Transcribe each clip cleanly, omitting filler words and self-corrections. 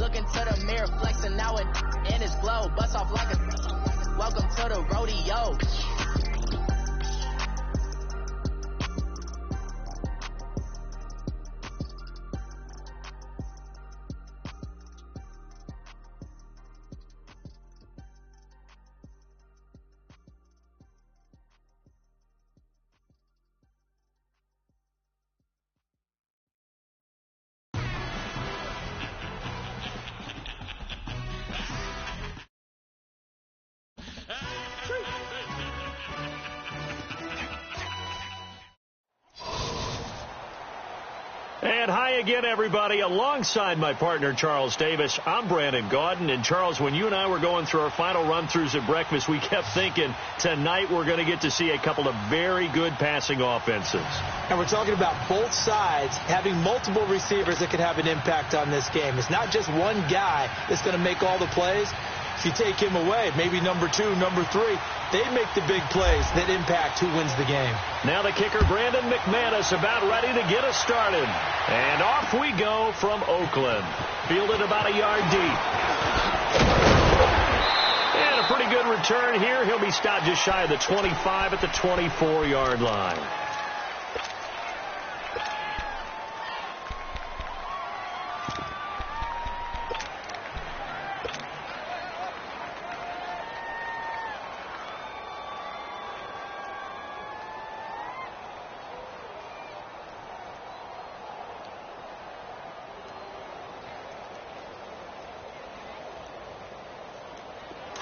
Look into the mirror, flexing now and in his glow. Bust off like a welcome to the rodeo. And hi again, everybody. Alongside my partner, Charles Davis, I'm Brandon Gaudin. And, Charles, when you and I were going through our final run-throughs at breakfast, we kept thinking tonight we're going to get to see a couple of very good passing offenses. And we're talking about both sides having multiple receivers that could have an impact on this game. It's not just one guy that's going to make all the plays. If you take him away, maybe number 2, number 3, they make the big plays that impact who wins the game. Now the kicker, Brandon McManus, about ready to get us started. And off we go from Oakland. Fielded about a yard deep. And a pretty good return here. He'll be stopped just shy of the 25 at the 24-yard line.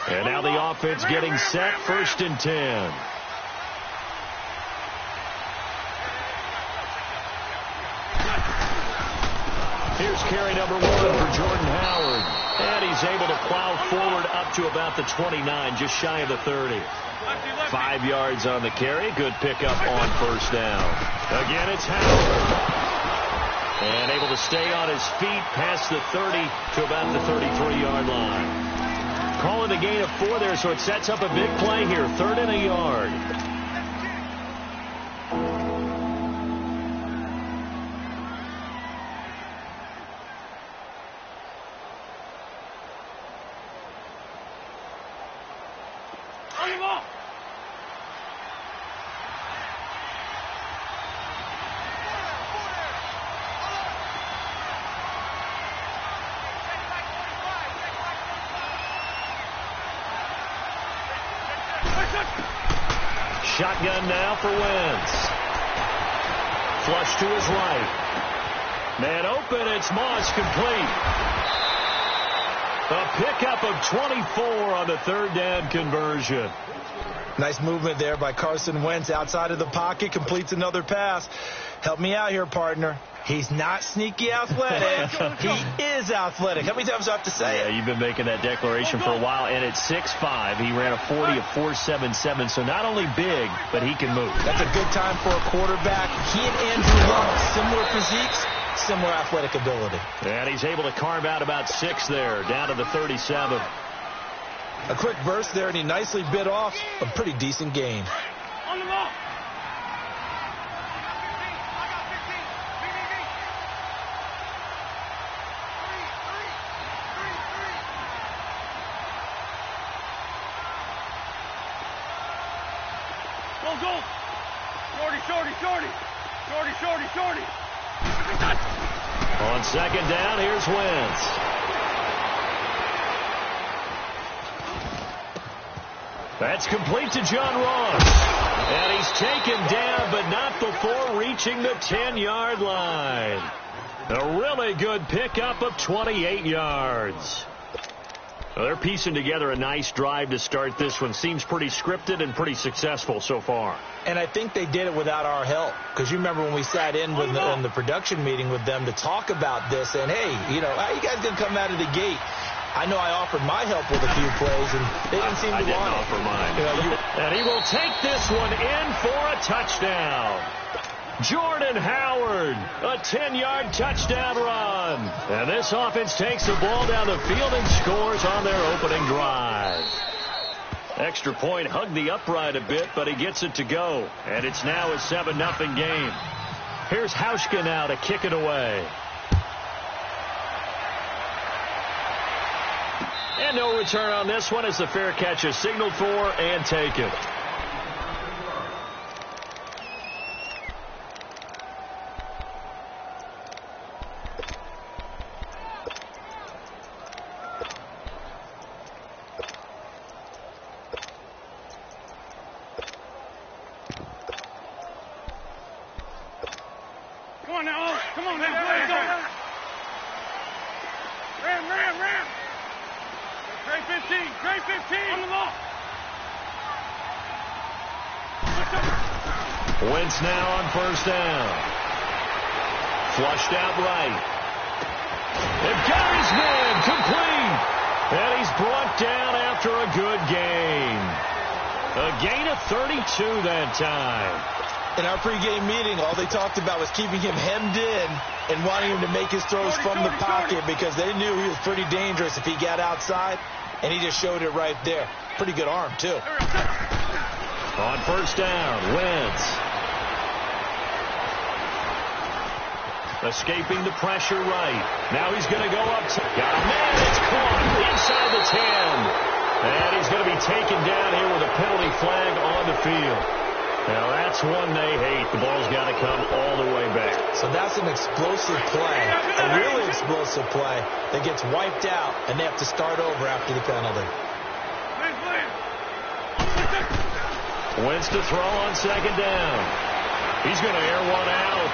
And now the offense getting set, 1st and 10. Here's carry number 1 for Jordan Howard. And he's able to plow forward up to about the 29, just shy of the 30. 5 yards on the carry. Good pickup on 1st down. Again, it's Howard. And able to stay on his feet past the 30 to about the 33-yard line. Calling a gain of 4 there, so it sets up a big play here. 3rd and a yard. Shotgun now for Wentz. Flush to his right. Man open, it's Moss, complete. A pickup of 24 on the 3rd down conversion. Nice movement there by Carson Wentz outside of the pocket. Completes another pass. Help me out here, partner. He's not sneaky athletic. He is athletic. How many times do I have to say it? Yeah, you've been making that declaration for a while. And at 6'5", he ran a 40 of 4.77. So not only big, but he can move. That's a good time for a quarterback. He and Andrew Luck, similar physiques, similar athletic ability. And he's able to carve out about 6 there, down to the 37. A quick burst there, and he nicely bit off a pretty decent gain. On the ball. Go. Shorty. On 2nd down, here's Wentz. That's complete to John Ross. And he's taken down, but not before reaching the 10-yard line. A really good pickup of 28 yards. Well, they're piecing together a nice drive to start this one. Seems pretty scripted and pretty successful so far. And I think they did it without our help. Because you remember when we sat in with in the production meeting with them to talk about this. And, hey, how you guys going to come out of the gate? I know I offered my help with a few plays, and they didn't seem to want it. I didn't offer mine. And he will take this one in for a touchdown. Jordan Howard, a 10-yard touchdown run. And this offense takes the ball down the field and scores on their opening drive. Extra point, hugged the upright a bit, but he gets it to go. And it's now a 7-0 game. Here's Hauschka now to kick it away. And no return on this one as the fair catch is signaled for and taken. Come on now. Come on now. Let's go. Ram. Trey 15. On the ball. Wentz now on first down. Flushed out right. And got his man complete. And he's brought down after a good gain. A gain of 32 that time. In our pregame meeting, all they talked about was keeping him hemmed in and wanting him to make his throws from the pocket because they knew he was pretty dangerous if he got outside, and he just showed it right there. Pretty good arm, too. On first down, Wentz. Escaping the pressure right. Now he's going to go up. Got a man. It's caught inside the 10. And he's going to be taken down here with a penalty flag on the field. Now, that's one they hate. The ball's got to come all the way back. So that's an explosive play, a really explosive play that gets wiped out, and they have to start over after the penalty. Wentz to throw on second down. He's going to air one out.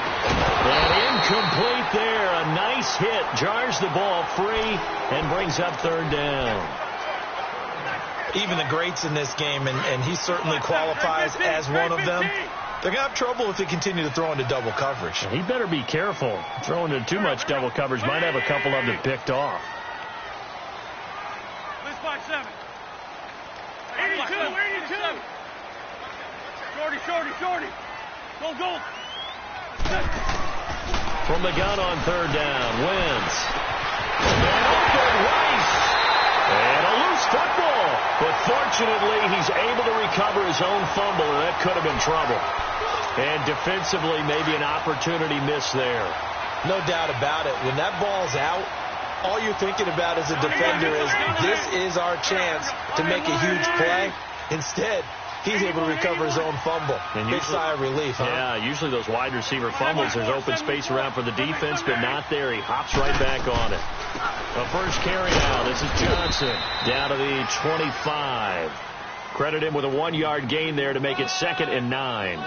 And incomplete there. A nice hit. Jars the ball free and brings up third down. Even the greats in this game, and he certainly qualifies as one of them, they're going to have trouble if they continue to throw into double coverage. He better be careful. Throwing into too much double coverage might have a couple of them picked off. Let's 5-7. 82. Shorty. Go. From the gun on third down, Wentz. And open Rice. And a loose football. But fortunately, he's able to recover his own fumble, and that could have been trouble. And defensively, maybe an opportunity missed there. No doubt about it. When that ball's out, all you're thinking about as a defender is, this is our chance to make a huge play. Instead, he's able to recover his own fumble. And big sigh of relief, huh? Yeah, usually those wide receiver fumbles, there's open space around for the defense, but not there. He hops right back on it. The first carry now. This is Johnson down to the 25. Credit him with a 1-yard gain there to make it 2nd and 9.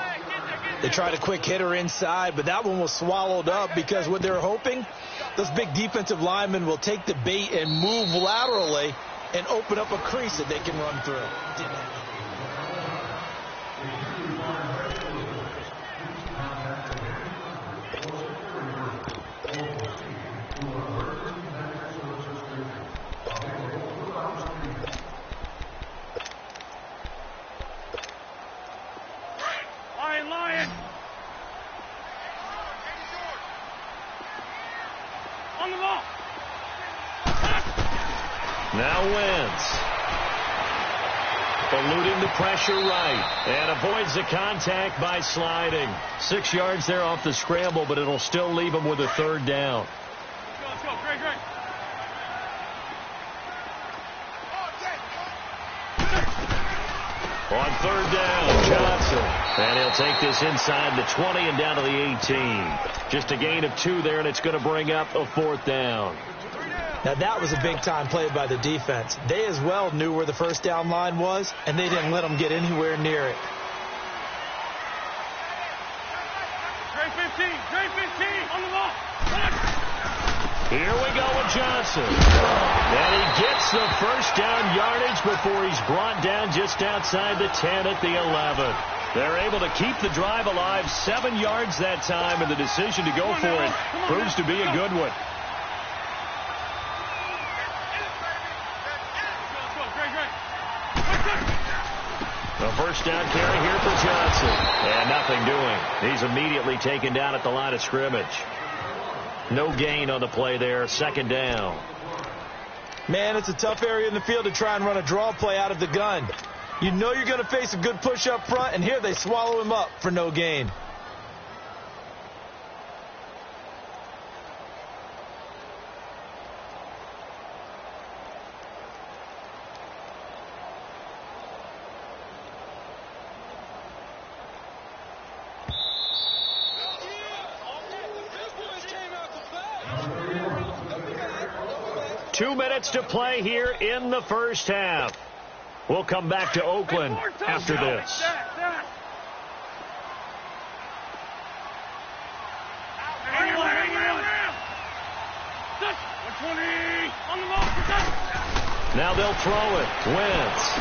They tried a quick hitter inside, but that one was swallowed up because what they're hoping, those big defensive linemen will take the bait and move laterally and open up a crease that they can run through. Didn't happen. Lion. On the ball. Now Wentz. Eluding the pressure right. And avoids the contact by sliding. 6 yards there off the scramble, but it'll still leave him with a third down. Let's go. Great. On third down, Johnson. And he'll take this inside the 20 and down to the 18. Just a gain of 2 there, and it's going to bring up a 4th down. Now, that was a big-time play by the defense. They as well knew where the first down line was, and they didn't let them get anywhere near it. Trey 15. On the ball. Here we go with Johnson. And he gets the first down yardage before he's brought down just outside the 10 at the 11. They're able to keep the drive alive, 7 yards that time, and the decision to go for it proves to be a good one. The first down carry here for Johnson. And nothing doing. He's immediately taken down at the line of scrimmage. No gain on the play there. 2nd down. Man, it's a tough area in the field to try and run a draw play out of the gun. You know you're going to face a good push up front, and here they swallow him up for no gain. 2 minutes to play here in the first half. We'll come back to Oakland after this. Now they'll throw it. Wentz.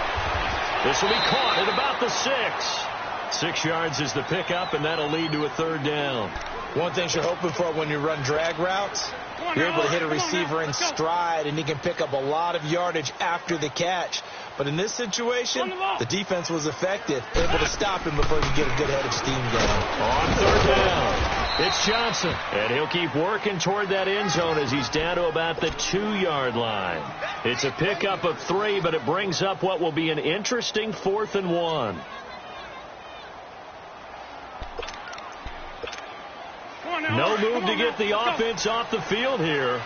This will be caught at about the 6. 6 yards is the pickup, and that'll lead to a 3rd down. One thing you're hoping for when you run drag routes, you're able to hit a receiver in stride, and he can pick up a lot of yardage after the catch. But in this situation, the defense was effective, able to stop him before he could get a good head of steam going. On 3rd down, it's Johnson. And he'll keep working toward that end zone as he's down to about the 2-yard line. It's a pickup of 3, but it brings up what will be an interesting 4th and 1. No move to get the offense off the field here.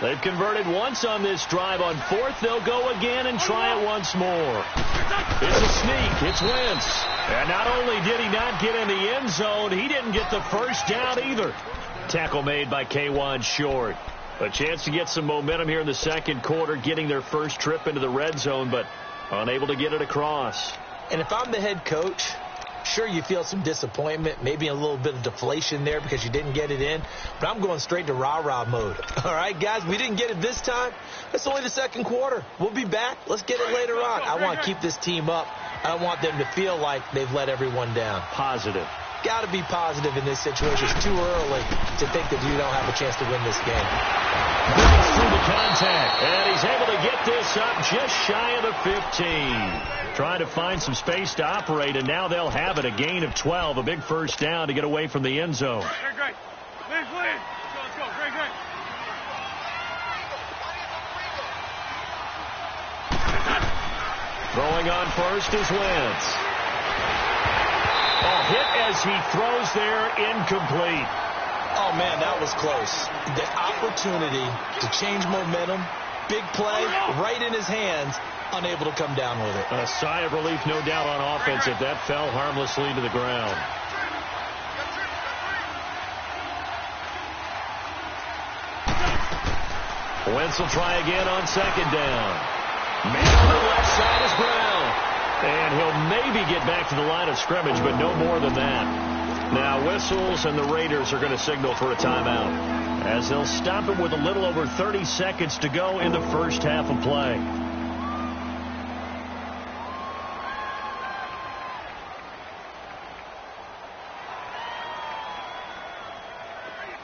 They've converted once on this drive. On 4th, they'll go again and try it once more. It's a sneak. It's Wentz. And not only did he not get in the end zone, he didn't get the first down either. Tackle made by K'Wan Short. A chance to get some momentum here in the second quarter, getting their first trip into the red zone, but unable to get it across. And if I'm the head coach, sure, you feel some disappointment, maybe a little bit of deflation there because you didn't get it in, but I'm going straight to rah-rah mode. All right, guys, we didn't get it this time. It's only the second quarter. We'll be back. Let's get it later on. I want to keep this team up. I don't want them to feel like they've let everyone down. Positive. Got to be positive in this situation. It's too early to think that you don't have a chance to win this game. Breaks through the contact, and he's able to get this up just shy of the 15. Trying to find some space to operate, and now they'll have it. A gain of 12, a big first down to get away from the end zone. Great. Let's go. Great. Throwing on first is Wentz. Oh, hit as he throws there, incomplete. Oh, man, that was close. The opportunity to change momentum, big play, right in his hands, unable to come down with it. A sigh of relief, no doubt, on offense if that fell harmlessly to the ground. Wentz will try again on 2nd down. Man on the left side is Brown. And he'll maybe get back to the line of scrimmage, but no more than that. Now whistles, and the Raiders are going to signal for a timeout, as they'll stop it with a little over 30 seconds to go in the first half of play.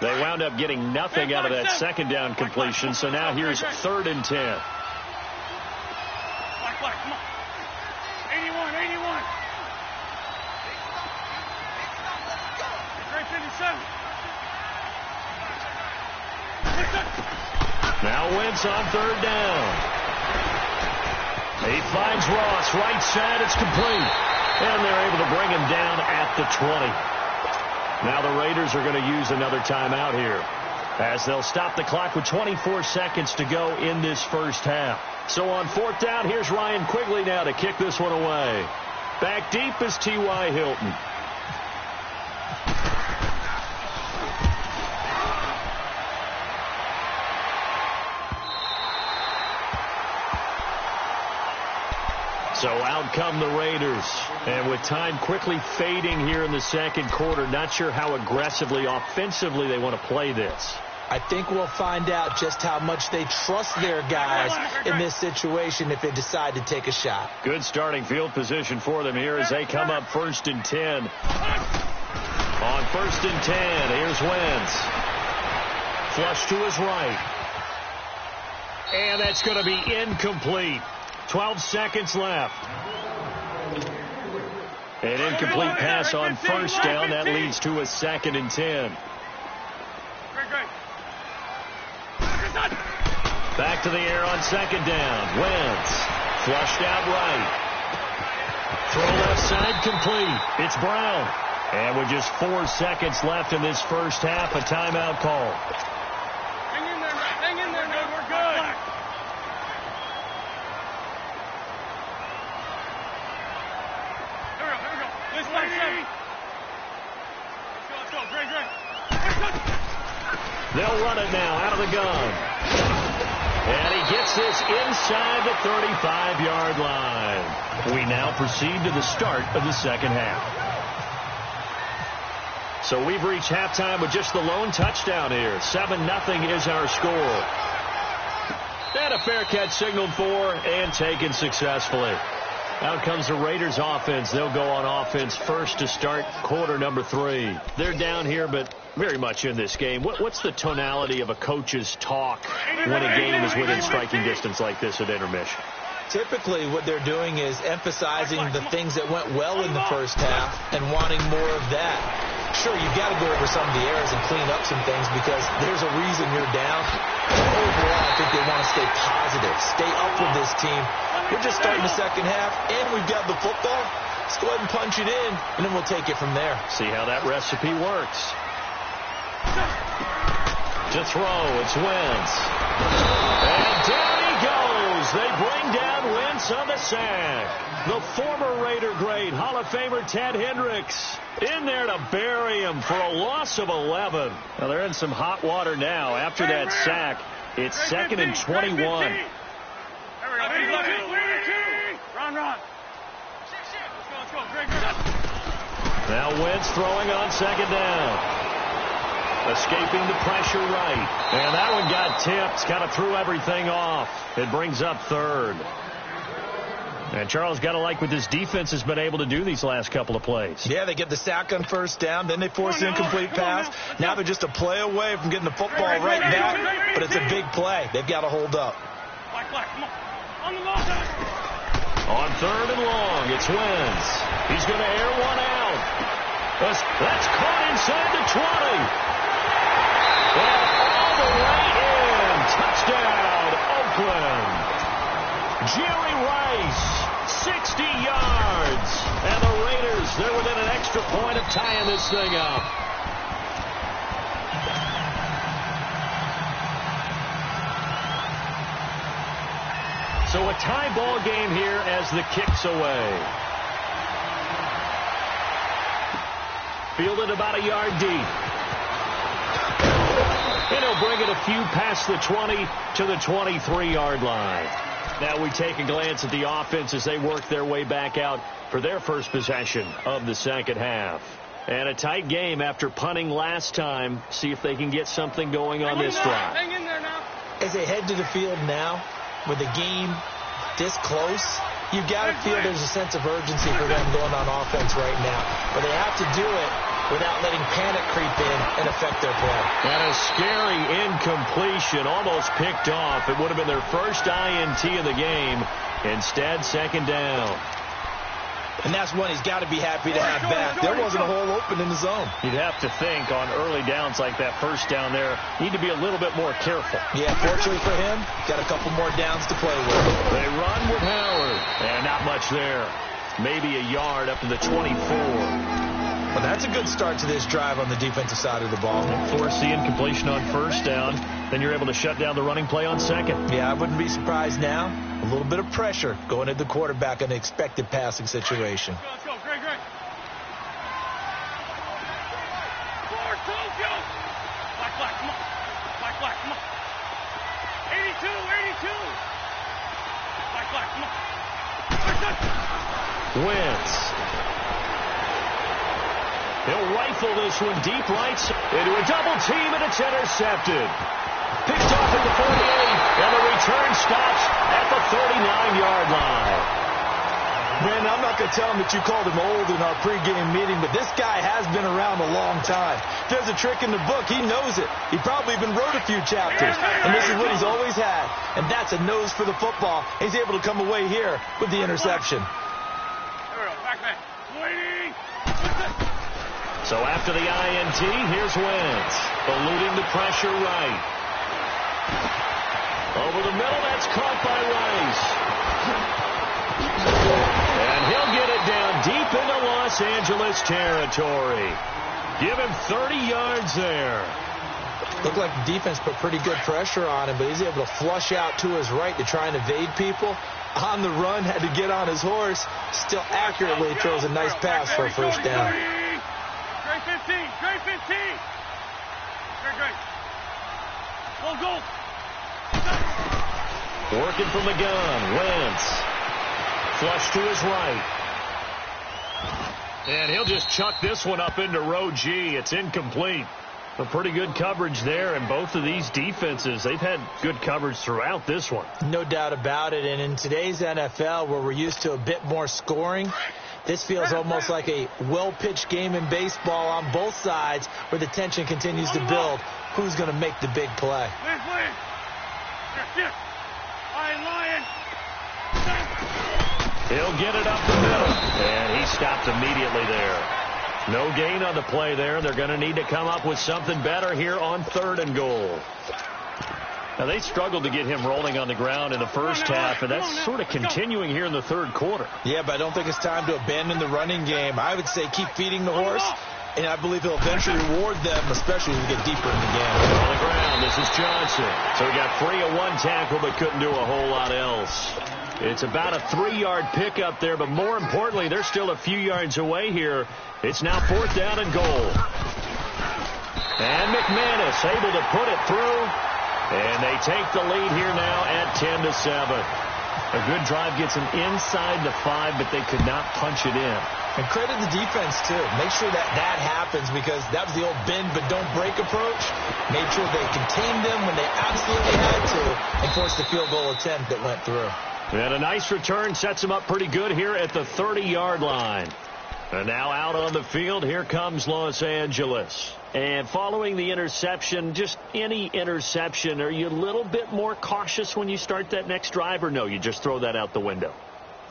They wound up getting nothing out of that 2nd down completion, so now here's 3rd and 10. Come on. 81. Great 57. Now Wentz on 3rd down. He finds Ross, right side, it's complete. And they're able to bring him down at the 20. Now the Raiders are going to use another timeout here, as they'll stop the clock with 24 seconds to go in this first half. So on 4th down, here's Ryan Quigley now to kick this one away. Back deep is T.Y. Hilton. So out come the Raiders. And with time quickly fading here in the second quarter, not sure how aggressively, offensively they want to play this. I think we'll find out just how much they trust their guys in this situation if they decide to take a shot. Good starting field position for them here as they come up 1st and 10. On 1st and 10, here's Wentz. Flush to his right. And that's going to be incomplete. 12 seconds left. An incomplete pass on 1st down. That leads to a 2nd and 10. Back to the air on 2nd down. Wentz flushed out right. Throw left side complete. It's Brown. And with just 4 seconds left in this first half, a timeout call. Hang in there, man. We're good. Here we go. This way, 7. Let's go. Great. They'll run it now out of the gun. And he Gets this inside the 35-yard line. We now proceed to the start of the second half. So we've reached halftime with just the lone touchdown here. 7-0 is our score. And a fair catch signaled for and taken successfully. Out comes the Raiders offense. They'll go on offense first to start quarter number 3. They're down here, but very much in this game. What's the tonality of a coach's talk when a game is within striking distance like this at intermission? Typically, what they're doing is emphasizing the things that went well in the first half and wanting more of that. Sure, you've got to go over some of the errors and clean up some things because there's a reason you're down. But overall, I think they want to stay positive, stay up with this team. We're just starting the second half, and we've got the football. Let's go ahead and punch it in, and then we'll take it from there. See how that recipe works. To throw, it's Wentz. And down he goes. They bring down Wentz on the sack. The former Raider great, Hall of Famer Ted Hendricks, in there to bury him for a loss of 11. Now they're in some hot water now after that sack. It's 2nd and 21. Run. Let's go. Greg. Now Wentz throwing on second down. Escaping the pressure right. And that one got tipped. Kind of threw everything off. It brings up 3rd. And Charles, got to like what this defense has been able to do these last couple of plays. Yeah, they get the sack on first down. Then they force an incomplete pass. Now they're just a play away from getting the football right back. But it's a big play. They've got to hold up. Black, come on. On the long side. On 3rd and long, it's Wentz. He's going to air one out. That's caught inside the 20. And all the way in. Touchdown, Oakland. Jerry Rice, 60 yards. And the Raiders, they're within an extra point of tying this thing up. So a tie ball game here as the kick's away. Fielded about a yard deep. And he'll bring it a few past the 20 to the 23-yard line. Now we take a glance at the offense as they work their way back out for their first possession of the second half. And a tight game after punting last time. See if they can get something going on this drive. Hang in there now. As they head to the field now, with the game this close, you've got to feel there's a sense of urgency for them going on offense right now. But they have to do it without letting panic creep in and affect their play. And a scary incompletion, almost picked off. It would have been their first INT of the game. Instead, second down. And that's one he's got to be happy to have back. There wasn't a hole open in the zone. You'd have to think on early downs like that first down there, need to be a little bit more careful. Yeah, fortunately for him, got a couple more downs to play with. They run with Howard. And not much there. Maybe a yard up to the 24. Well, that's a good start to this drive on the defensive side of the ball. Force the incompletion on first down. Then you're able to shut down the running play on second. Yeah, I wouldn't be surprised now. A little bit of pressure going at the quarterback in an expected passing situation. Let's go. Greg. Forward, go. Black, come on. Black, come on. 82. Black, come on. Wentz. He'll rifle this one deep right into a double team, and it's intercepted. Picked off at the 48, and the return stops at the 39-yard line. Man, I'm not going to tell him that you called him old in our pregame meeting, but this guy has been around a long time. If there's a trick in the book, he knows it. He probably even wrote a few chapters, and this is what he's always had, and that's a nose for the football. He's able to come away here with the interception. There we go. Back. Waiting. So after the INT, here's Wentz, eluding the pressure right. Over the middle, that's caught by Rice. And he'll get it down deep into Los Angeles territory. Give him 30 yards there. Looked like the defense put pretty good pressure on him, but he's able to flush out to his right to try and evade people. On the run, had to get on his horse. Still accurately throws a nice pass for a first down. Great 15. Great. Goal. Working from the gun. Wentz. Flush to his right. And he'll just chuck this one up into row G. It's incomplete. A pretty good coverage there, and both of these defenses, they've had good coverage throughout this one. No doubt about it, and in today's NFL, where we're used to a bit more scoring, this feels almost like a well-pitched game in baseball on both sides where the tension continues to build. Who's going to make the big play? He'll get it up the middle, and he stopped immediately there. No gain on the play there. They're going to need to come up with something better here on 3rd and goal. Now, they struggled to get him rolling on the ground in the first half, and that's sort of continuing here in the 3rd quarter. Yeah, but I don't think it's time to abandon the running game. I would say keep feeding the horse, and I believe he'll eventually reward them, especially as we get deeper in the game. On the ground, this is Johnson. So he got free of one tackle, but couldn't do a whole lot else. It's about a 3-yard pickup there, but more importantly, they're still a few yards away here. It's now 4th down and goal. And McManus able to put it through, and they take the lead here now at 10-7. A good drive gets them inside the 5, but they could not punch it in. And credit the defense, too. Make sure that that happens, because that was the old bend but don't break approach. Made sure they contained them when they absolutely had to and forced the field goal attempt that went through. And a nice return sets them up pretty good here at the 30-yard line. And now out on the field, here comes Los Angeles. And following the interception, just any interception, are you a little bit more cautious when you start that next drive, or no, you just throw that out the window?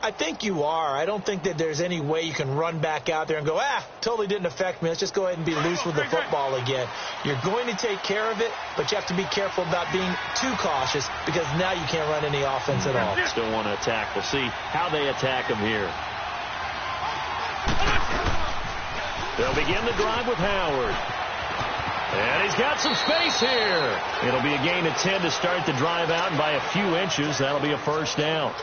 I think you are. I don't think that there's any way you can run back out there and go, totally didn't affect me. Let's just go ahead and be loose with the football again. You're going to take care of it, but you have to be careful about being too cautious, because now you can't run any offense at all. Still want to attack. We'll see how they attack them here. They'll begin the drive with Howard. And he's got some space here. It'll be a gain of 10 to start the drive out, and by a few inches, that'll be a 1st down.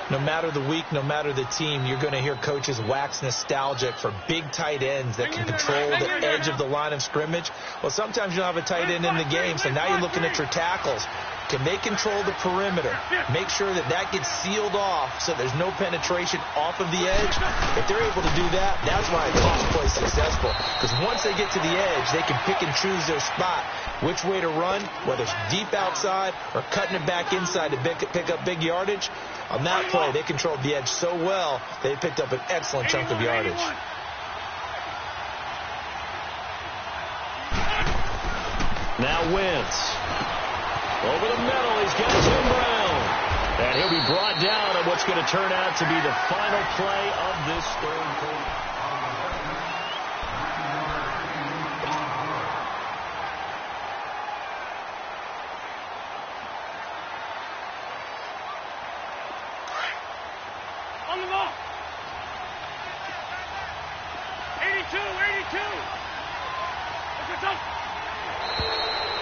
No matter the week, no matter the team, you're going to hear coaches wax nostalgic for big tight ends that can control the edge of the line of scrimmage. Well, sometimes you don't have a tight end in the game, so now you're looking at your tackles. Can they control the perimeter? Make sure that that gets sealed off so there's no penetration off of the edge. If they're able to do that, that's why a toss play is successful. Because once they get to the edge, they can pick and choose their spot, which way to run, whether it's deep outside or cutting it back inside to pick up big yardage. On that play, they controlled the edge so well, they picked up an excellent chunk of yardage. Now Wentz. Over the middle, he's got Tim Brown. And he'll be brought down on what's going to turn out to be the final play of this 3rd quarter. On the ball. 82. Let's go.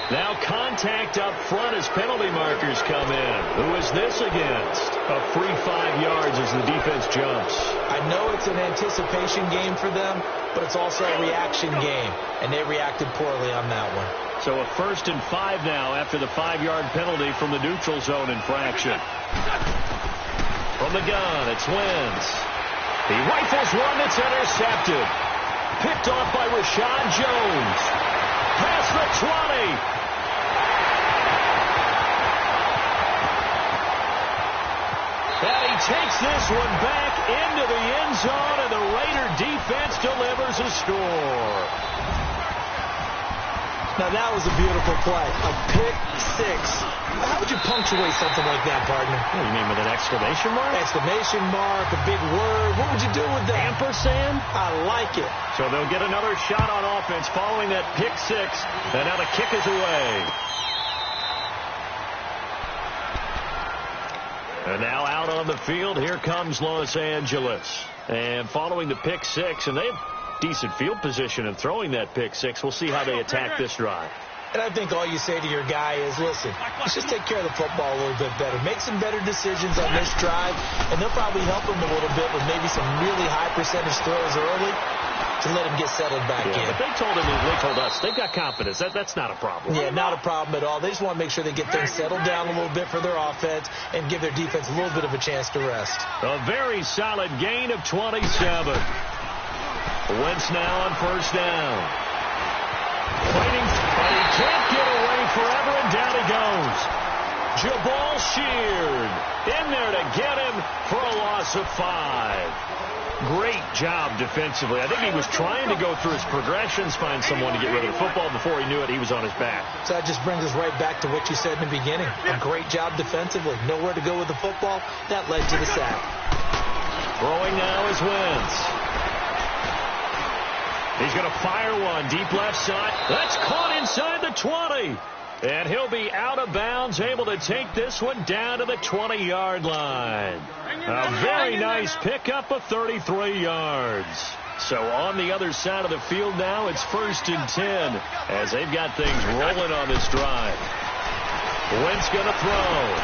Now contact up front as penalty markers come in. Who is this against? A free 5 yards as the defense jumps. I know it's an anticipation game for them, but it's also a reaction game, and they reacted poorly on that one. So a 1st and 5 now after the 5-yard penalty from the neutral zone infraction. From the gun, it's Wentz. He rifles one that's intercepted. Picked off by Rashad Jones. Past the 20. And he takes this one back into the end zone, and the Raider defense delivers a score. Now, that was a beautiful play. A pick 6. How would you punctuate something like that, partner? What do you mean, with an exclamation mark? Exclamation mark, a big word. What would you do with that? Ampersand? I like it. So they'll get another shot on offense following that pick 6. And now the kick is away. And now out on the field, here comes Los Angeles. And following the pick 6, and they have decent field position in throwing that pick 6. We'll see how they attack this drive. And I think all you say to your guy is, listen, let's just take care of the football a little bit better. Make some better decisions on this drive, and they'll probably help him a little bit with maybe some really high percentage throws early. to let him get settled back in. But they told us they've got confidence. That's not a problem. Yeah, not a problem at all. They just want to make sure they get things settled down a little bit for their offense and give their defense a little bit of a chance to rest. A very solid gain of 27. Wentz now on first down. Fighting, but he can't get away forever, and down he goes. Jabal Sheard in there to get him for a loss of 5. Great job defensively. I think he was trying to go through his progressions, find someone to get rid of the football. Before he knew it, he was on his back. So that just brings us right back to what you said in the beginning. A great job defensively. Nowhere to go with the football. That led to the sack. Throwing now is Wentz. He's going to fire one deep left side. That's caught inside the 20. And he'll be out of bounds, able to take this one down to the 20-yard line. A very nice pickup of 33 yards. So on the other side of the field now, it's 1st and 10 as they've got things rolling on this drive. Wentz going to throw.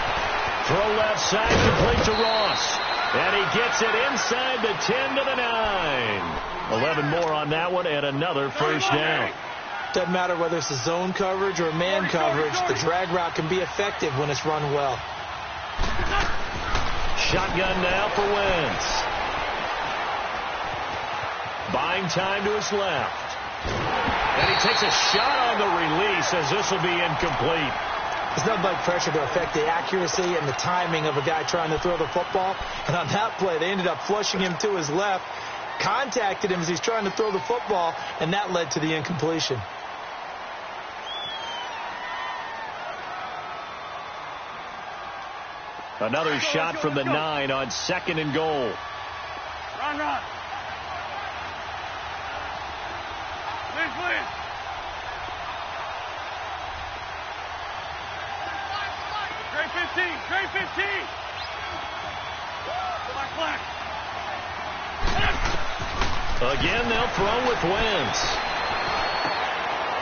Throw left side, complete to Ross. And he gets it inside the 10 to the 9. 11 more on that one and another first down. Doesn't matter whether it's a zone coverage or man coverage. The drag route can be effective when it's run well. Shotgun now for Wentz. Buying time to his left. And he takes a shot on the release as this will be incomplete. There's nothing like pressure to affect the accuracy and the timing of a guy trying to throw the football. And on that play, they ended up flushing him to his left, contacted him as he's trying to throw the football, and that led to the incompletion. Another shot from the 9 on 2nd and goal. Run. Please. Trey 15. Flag. Again, they'll throw with Wentz.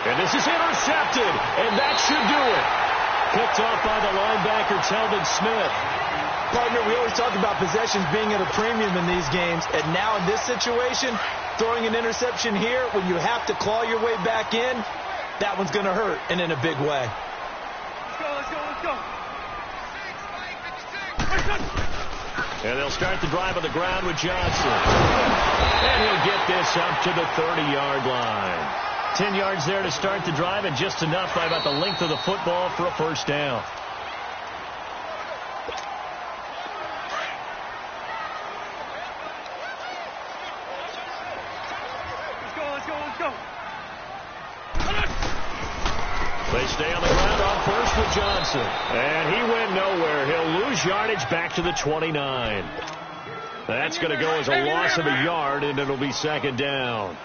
And this is intercepted, and that should do it. Picked off by the linebacker, Telvin Smith. Partner, we always talk about possessions being at a premium in these games. And now in this situation, throwing an interception here when you have to claw your way back in, that one's going to hurt, and in a big way. Let's go. And they'll start the drive on the ground with Johnson. And he'll get this up to the 30-yard line. 10 yards there to start the drive, and just enough by about the length of the football for a first down. Let's go. They stay on the ground on first with Johnson. And he went nowhere. He'll lose yardage back to the 29. That's going to go as a loss of a yard, and it'll be 2nd down.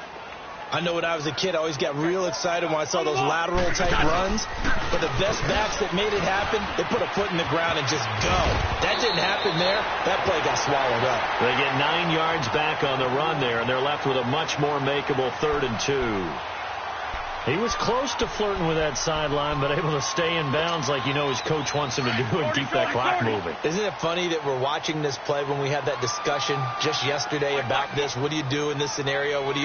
I know when I was a kid, I always got real excited when I saw those lateral-type runs. But the best backs that made it happen, they put a foot in the ground and just go. That didn't happen there. That play got swallowed up. They get 9 yards back on the run there, and they're left with a much more makeable 3rd and 2. He was close to flirting with that sideline, but able to stay in bounds like you know his coach wants him to do and keep that clock moving. Isn't it funny that we're watching this play when we had that discussion just yesterday about this? What do you do in this scenario? What's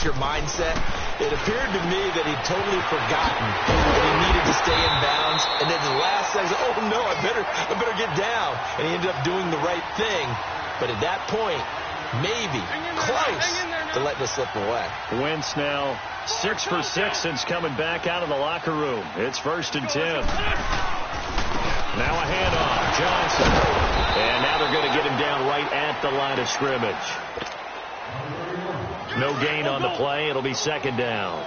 your mindset? It appeared to me that he'd totally forgotten that he needed to stay in bounds. And then the last second, oh no, I better get down. And he ended up doing the right thing. But at that point, maybe close to letting it slip away. Wentz now 6 for 6 since coming back out of the locker room. It's 1st and 10. Now a handoff. Johnson. And now they're going to get him down right at the line of scrimmage. No gain on the play. It'll be 2nd down.